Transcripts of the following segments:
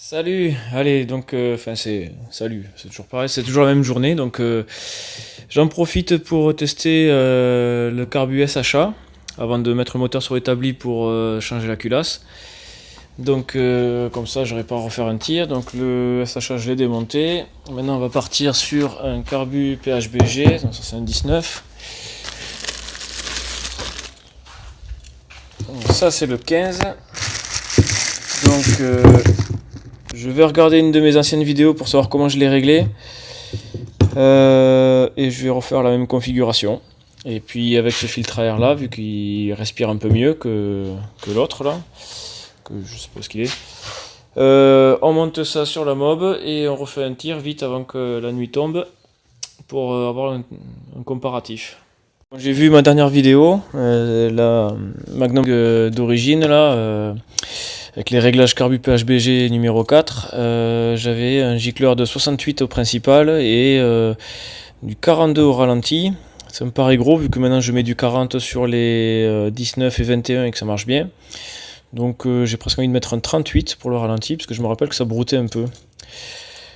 Salut, allez, donc, salut, c'est toujours pareil, c'est toujours la même journée, donc j'en profite pour tester le carbu SHA avant de mettre le moteur sur l'établi pour changer la culasse. Donc, comme ça, j'aurai pas à refaire un tir. Donc, le SHA, je l'ai démonté. Maintenant, on va partir sur un carbu PHBG, donc ça c'est un 19. Donc, ça, c'est le 15. Donc, je vais regarder une de mes anciennes vidéos pour savoir comment je l'ai réglé. Et je vais refaire la même configuration. Et puis avec ce filtre à air là, vu qu'il respire un peu mieux que l'autre là, que je sais pas ce qu'il est, on monte ça sur la mob et on refait un tir vite avant que la nuit tombe pour avoir un comparatif. J'ai vu ma dernière vidéo, la Magnum d'origine là, avec les réglages carbu PHBG numéro 4, j'avais un gicleur de 68 au principal et du 42 au ralenti. Ça me paraît gros vu que maintenant je mets du 40 sur les 19 et 21 et que ça marche bien. Donc j'ai presque envie de mettre un 38 pour le ralenti parce que je me rappelle que ça broutait un peu.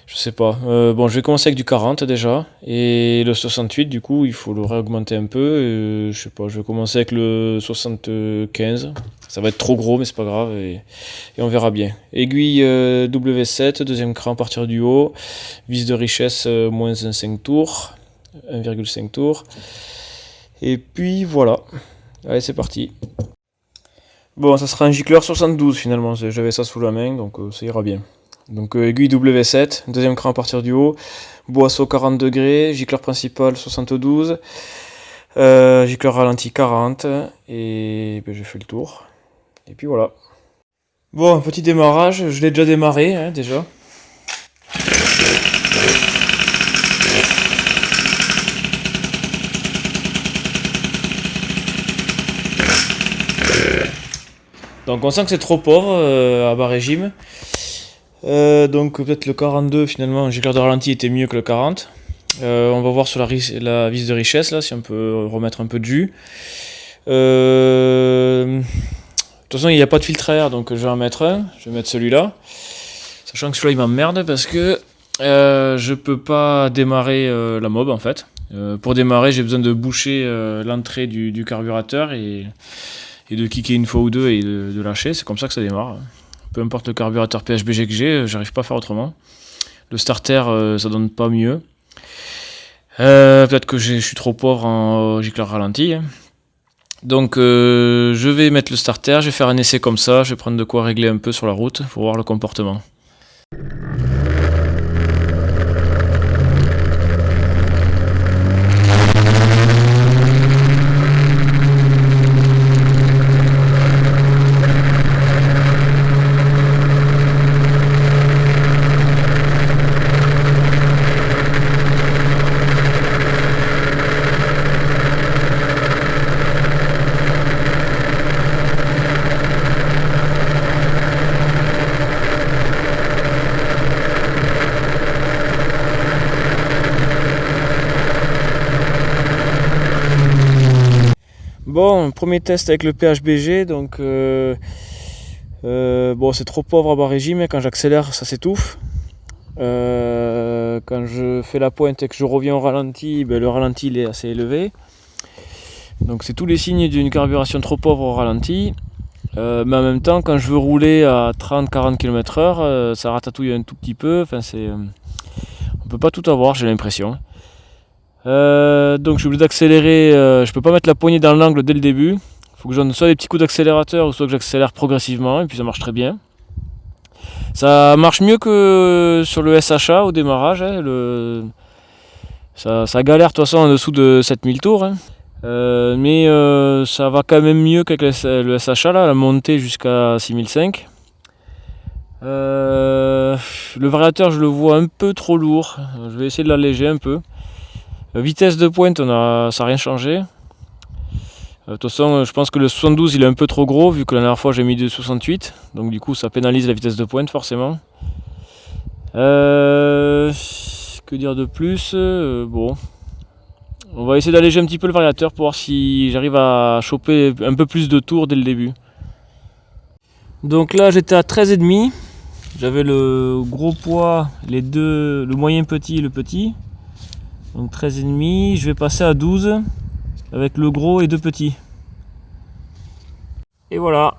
Je sais pas. Bon, je vais commencer avec du 40 déjà. Et le 68, du coup, il faut le réaugmenter un peu. Je sais pas, je vais commencer avec le 75. Ça va être trop gros, mais c'est pas grave. Et on verra bien. Aiguille W7, deuxième cran à partir du haut. Vis de richesse moins 1,5 tours. 1,5 tours. Et puis voilà. Allez, c'est parti. Bon, ça sera un gicleur 72 finalement. J'avais ça sous la main, donc ça ira bien. Donc aiguille W7, deuxième cran à partir du haut, boisseau 40 degrés, gicleur principal 72, gicleur ralenti 40, et ben, j'ai fait le tour. Et puis voilà. Bon, petit démarrage, je l'ai déjà démarré, hein, déjà. Donc on sent que c'est trop pauvre à bas régime. Donc peut-être le 42 finalement, un gicleur de ralenti était mieux que le 40. On va voir sur la vis de richesse là si on peut remettre un peu de jus. De toute façon il n'y a pas de filtre à air donc je vais en mettre un. Je vais mettre celui-là. Sachant que celui-là il m'emmerde parce que je peux pas démarrer la mob en fait. Pour démarrer j'ai besoin de boucher l'entrée du carburateur et de kicker une fois ou deux et de lâcher. C'est comme ça que ça démarre. Peu importe le carburateur PHBG que j'ai, j'arrive pas à faire autrement. Le starter, ça donne pas mieux. Peut-être que je suis trop pauvre en gicleur ralenti. Donc je vais mettre le starter, je vais faire un essai comme ça, je vais prendre de quoi régler un peu sur la route pour voir le comportement. Bon, premier test avec le PHBG, donc bon c'est trop pauvre à bas régime, quand j'accélère ça s'étouffe. Quand je fais la pointe et que je reviens au ralenti, ben, le ralenti il est assez élevé. Donc c'est tous les signes d'une carburation trop pauvre au ralenti. Mais en même temps quand je veux rouler à 30-40 km/h, ça ratatouille un tout petit peu. Enfin, on peut pas tout avoir, j'ai l'impression. Donc je suis obligé d'accélérer, je peux pas mettre la poignée dans l'angle dès le début. Il faut que je donne soit des petits coups d'accélérateur ou soit que j'accélère progressivement et puis ça marche très bien. Ça marche mieux que sur le SHA au démarrage, hein, ça galère de toute façon en dessous de 7000 tours, hein. Mais ça va quand même mieux qu'avec le SHA, là, la montée jusqu'à 6005. Le variateur je le vois un peu trop lourd, je vais essayer de l'alléger un peu. Vitesse de pointe, ça n'a rien changé. De toute façon, je pense que le 72 il est un peu trop gros vu que la dernière fois j'ai mis du 68. Donc du coup ça pénalise la vitesse de pointe forcément. Que dire de plus, bon. On va essayer d'alléger un petit peu le variateur pour voir si j'arrive à choper un peu plus de tours dès le début. Donc là j'étais à 13,5. J'avais le gros poids, les deux, le moyen petit et le petit. Donc 13,5. Je vais passer à 12 avec le gros et deux petits. Et voilà.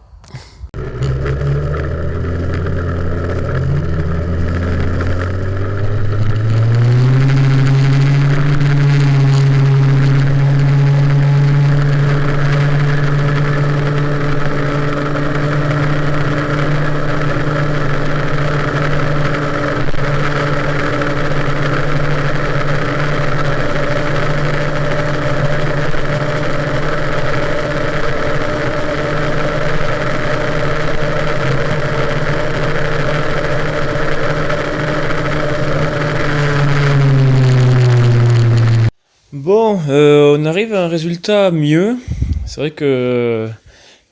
Bon, on arrive à un résultat mieux. C'est vrai que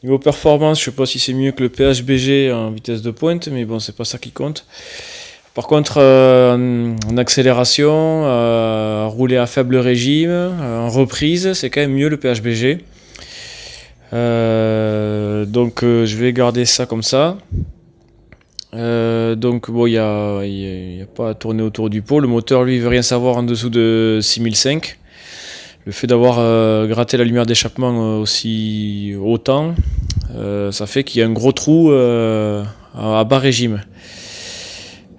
niveau performance, je sais pas si c'est mieux que le PHBG en vitesse de pointe, mais bon, c'est pas ça qui compte. Par contre, en accélération, à rouler à faible régime, en reprise, c'est quand même mieux le PHBG. Donc je vais garder ça comme ça. Donc bon, y a pas à tourner autour du pot. Le moteur, lui, il veut rien savoir en dessous de 6005. Le fait d'avoir gratté la lumière d'échappement aussi autant, ça fait qu'il y a un gros trou à bas régime.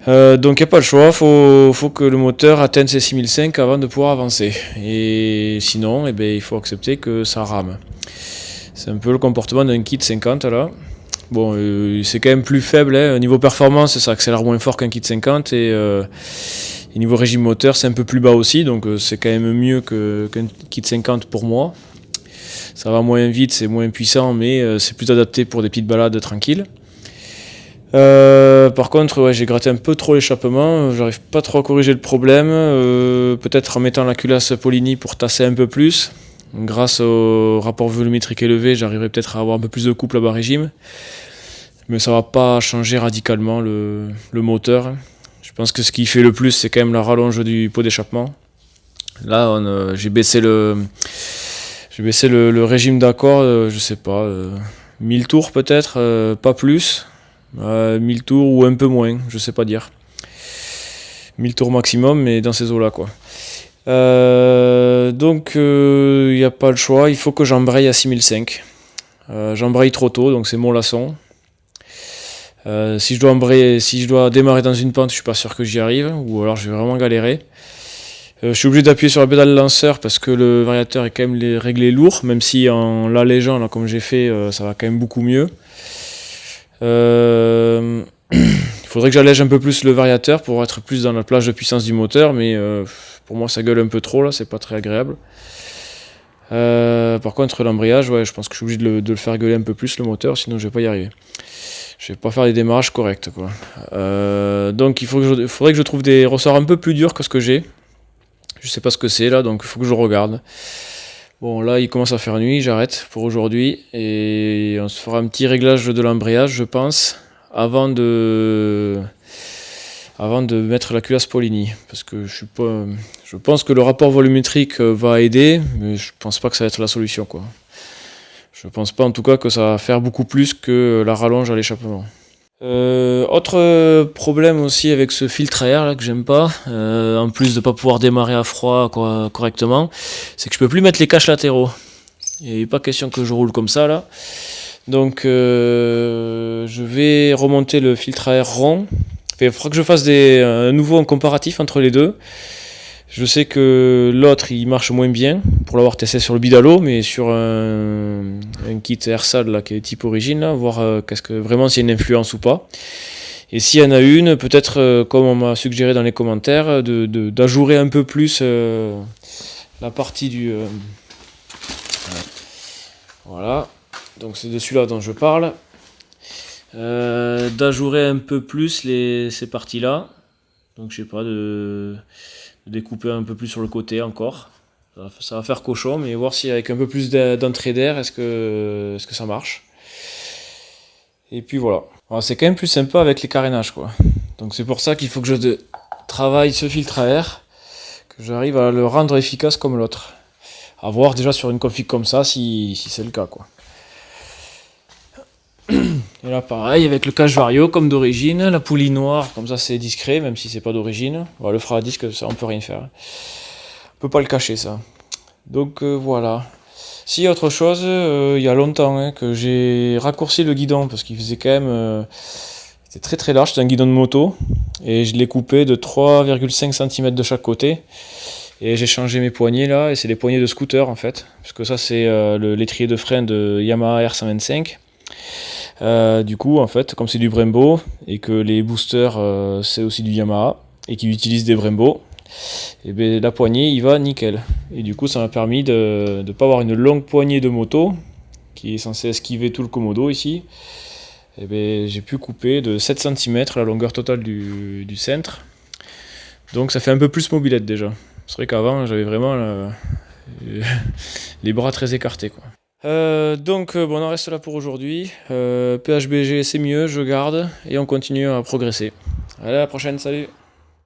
Donc il n'y a pas le choix, faut que le moteur atteigne ses 6005 avant de pouvoir avancer. Et sinon, eh ben, il faut accepter que ça rame. C'est un peu le comportement d'un kit 50 là. Bon, c'est quand même plus faible, hein. Niveau performance, ça accélère moins fort qu'un kit 50 et niveau régime moteur, c'est un peu plus bas aussi, donc c'est quand même mieux qu'un kit 50 pour moi. Ça va moins vite, c'est moins puissant, mais c'est plus adapté pour des petites balades tranquilles. Par contre, ouais, j'ai gratté un peu trop l'échappement, j'arrive pas trop à corriger le problème. Peut-être en mettant la culasse Polini pour tasser un peu plus. Grâce au rapport volumétrique élevé, j'arriverai peut-être à avoir un peu plus de couple à bas régime. Mais ça va pas changer radicalement le moteur. Je pense que ce qui fait le plus, c'est quand même la rallonge du pot d'échappement. Là, j'ai baissé le régime d'accord, je sais pas, 1000 tours peut-être, pas plus. 1000 tours ou un peu moins, je sais pas dire. 1000 tours maximum, mais dans ces eaux-là, quoi. Donc, il n'y a pas le choix, il faut que j'embraye à 6005. J'embraye trop tôt, donc c'est mon laçon. Si je dois démarrer dans une pente, je suis pas sûr que j'y arrive, ou alors je vais vraiment galérer. Je suis obligé d'appuyer sur la pédale lanceur parce que le variateur est quand même réglé lourd, même si en l'allégeant, là, comme j'ai fait, ça va quand même beaucoup mieux. Il faudrait que j'allège un peu plus le variateur pour être plus dans la plage de puissance du moteur, mais pour moi ça gueule un peu trop là, c'est pas très agréable. Par contre l'embrayage, ouais, je pense que je suis obligé de le faire gueuler un peu plus le moteur, sinon je vais pas y arriver. Je vais pas faire des démarrages corrects, quoi. Donc faudrait que je trouve des ressorts un peu plus durs que ce que j'ai. Je sais pas ce que c'est là, donc il faut que je regarde. Bon, là il commence à faire nuit, j'arrête pour aujourd'hui et on se fera un petit réglage de l'embrayage, je pense, avant de mettre la culasse Polini, parce que je pense que le rapport volumétrique va aider, mais je pense pas que ça va être la solution, quoi. Je pense pas en tout cas que ça va faire beaucoup plus que la rallonge à l'échappement. Autre problème aussi avec ce filtre à air là que j'aime pas, en plus de pas pouvoir démarrer à froid correctement, c'est que je peux plus mettre les caches latéraux. Il n'est pas question que je roule comme ça là. Donc je vais remonter le filtre à air rond. Il faudra que je fasse un nouveau comparatif entre les deux. Je sais que l'autre il marche moins bien pour l'avoir testé sur le Bidalo, mais sur un kit AirSAD là qui est type origine, là, voir vraiment s'il y a une influence ou pas. Et s'il y en a une, peut-être comme on m'a suggéré dans les commentaires, d'ajourer un peu plus la partie du voilà. Donc c'est de celui-là dont je parle. D'ajourer un peu plus ces parties là. Donc je sais pas, de découper un peu plus sur le côté encore. Ça va faire cochon, mais voir si avec un peu plus d'entrée d'air, est-ce que ça marche. Et puis voilà. Alors, c'est quand même plus sympa avec les carénages, quoi. Donc c'est pour ça qu'il faut que je travaille ce filtre à air, que j'arrive à le rendre efficace comme l'autre. À voir déjà sur une config comme ça si c'est le cas, quoi. Et là pareil avec le cache vario comme d'origine, la poulie noire, comme ça c'est discret même si c'est pas d'origine. Bon, le frein à disque ça on peut rien faire. On peut pas le cacher ça. Donc voilà. Si autre chose, il y a longtemps que j'ai raccourci le guidon parce qu'il faisait quand même c'était très très large, c'était un guidon de moto et je l'ai coupé de 3,5 cm de chaque côté. Et j'ai changé mes poignées là, et c'est des poignées de scooter en fait, parce que ça c'est l'étrier de frein de Yamaha R125. Du coup, en fait, comme c'est du Brembo et que les boosters c'est aussi du Yamaha et qu'ils utilisent des Brembo, et ben la poignée il va nickel. Et du coup, ça m'a permis de ne pas avoir une longue poignée de moto qui est censée esquiver tout le commodo ici. Et ben j'ai pu couper de 7 cm la longueur totale du centre. Donc ça fait un peu plus mobilette déjà. C'est vrai qu'avant j'avais vraiment les bras très écartés quoi. Donc bon, on en reste là pour aujourd'hui. PHBG c'est mieux, je garde et on continue à progresser. Allez, à la prochaine, salut!